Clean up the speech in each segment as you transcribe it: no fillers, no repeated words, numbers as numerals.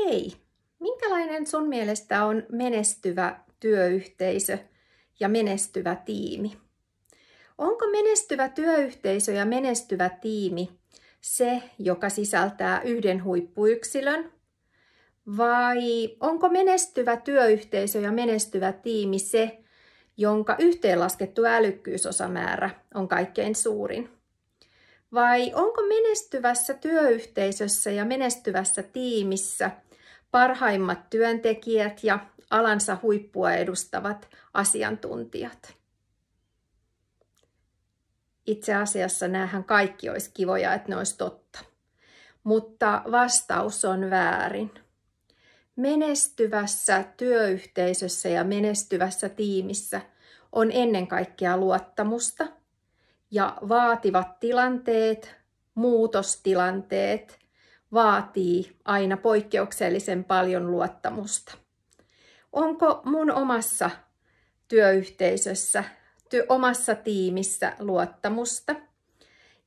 Hei, minkälainen sun mielestä on menestyvä työyhteisö ja menestyvä tiimi? Onko menestyvä työyhteisö ja menestyvä tiimi se, joka sisältää yhden huippuyksilön? Vai onko menestyvä työyhteisö ja menestyvä tiimi se, jonka yhteenlaskettu älykkyysosamäärä on kaikkein suurin? Vai onko menestyvässä työyhteisössä ja menestyvässä tiimissä parhaimmat työntekijät ja alansa huippua edustavat asiantuntijat? Itse asiassa näähän kaikki olisi kivoja, että ne olisi totta. Mutta vastaus on väärin. Menestyvässä työyhteisössä ja menestyvässä tiimissä on ennen kaikkea luottamusta. Ja vaativat tilanteet, muutostilanteet vaatii aina poikkeuksellisen paljon luottamusta. Onko mun omassa työyhteisössä, omassa tiimissä luottamusta?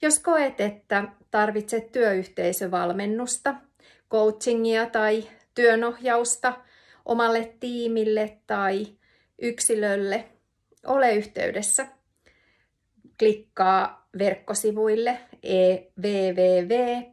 Jos koet, että tarvitset työyhteisövalmennusta, coachingia tai työnohjausta omalle tiimille tai yksilölle, ole yhteydessä. Klikkaa verkkosivuille www.essive.fi.